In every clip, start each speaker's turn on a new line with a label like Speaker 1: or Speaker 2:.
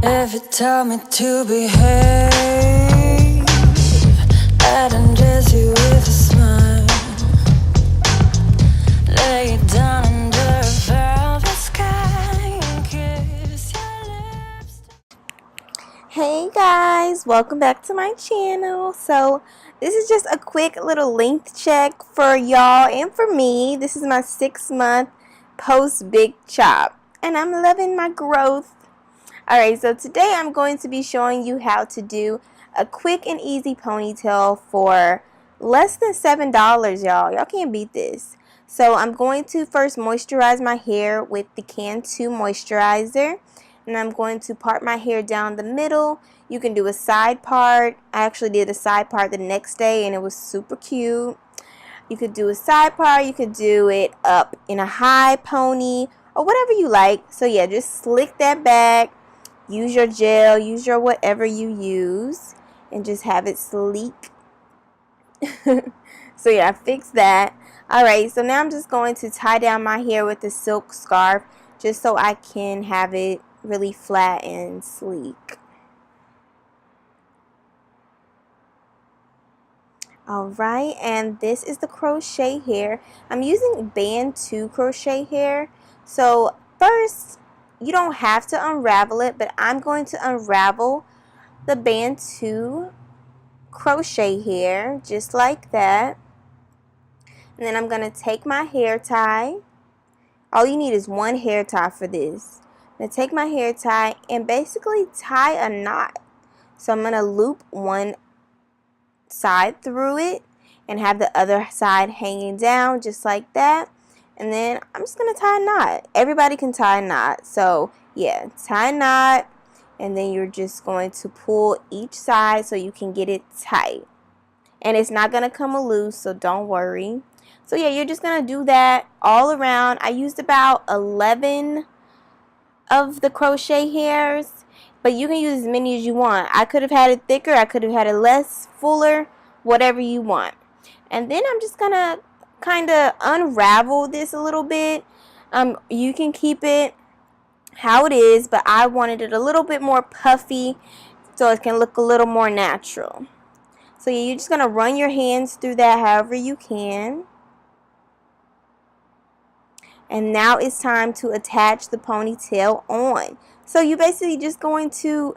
Speaker 1: If you tell me to behave, I'd undress you with a smile. Lay it down under a velvet sky and kiss your lips.
Speaker 2: Hey guys, welcome back to my channel. So this is just a quick little length check for y'all and for me. This is my 6-month post big chop and I'm loving my growth. Alright, so today I'm going to be showing you how to do a quick and easy ponytail for less than $7, y'all. Y'all can't beat this. So I'm going to first moisturize my hair with the Bantu moisturizer. And I'm going to part my hair down the middle. You can do a side part. I actually did a side part the next day and it was super cute. You could do a side part. You could do it up in a high pony or whatever you like. So yeah, just slick that back. Use your gel, use your whatever you use, and just have it sleek. So yeah, fix that. Alright, so now I'm just going to tie down my hair with a silk scarf just so I can have it really flat and sleek. Alright, and this is the crochet hair. I'm using bantu crochet hair. So first, you don't have to unravel it, but I'm going to unravel the bantu crochet hair just like that. And then I'm going to take my hair tie. All you need is one hair tie for this. I'm going to take my hair tie and basically tie a knot. So I'm going to loop one side through it and have the other side hanging down just like that. And then I'm just going to tie a knot. Everybody can tie a knot. So yeah, tie a knot. And then you're just going to pull each side so you can get it tight. And it's not going to come loose, so don't worry. So yeah, you're just going to do that all around. I used about 11 of the crochet hairs. But you can use as many as you want. I could have had it thicker. I could have had it less, fuller, whatever you want. And then I'm just going to kind of unravel this a little bit. You can keep it how it is, but I wanted it a little bit more puffy so it can look a little more natural. So yeah, you're just going to run your hands through that however you can. And now it's time to attach the ponytail on. So you're basically just going to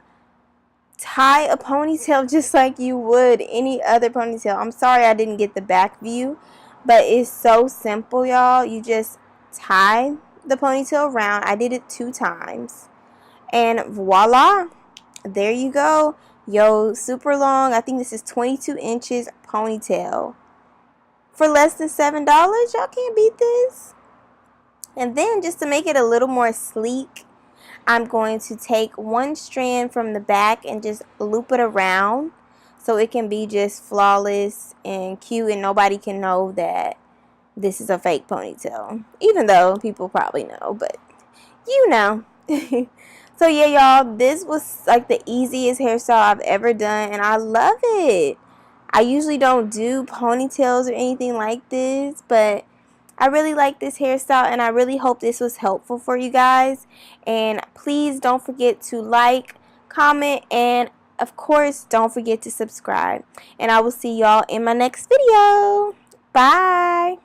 Speaker 2: tie a ponytail just like you would any other ponytail. I'm sorry I didn't get the back view, but it's so simple, y'all. You just tie the ponytail around. I did it 2 times. And voila, there you go. Yo, super long. I think this is 22 inches ponytail. For less than $7, y'all can't beat this. And then just to make it a little more sleek, I'm going to take one strand from the back and just loop it around so it can be just flawless and cute and nobody can know that this is a fake ponytail. Even though people probably know, but you know. So yeah, y'all, this was like the easiest hairstyle I've ever done and I love it. I usually don't do ponytails or anything like this, but I really like this hairstyle and I really hope this was helpful for you guys. And please don't forget to like, comment, and of course don't forget to subscribe. And I will see y'all in my next video. Bye.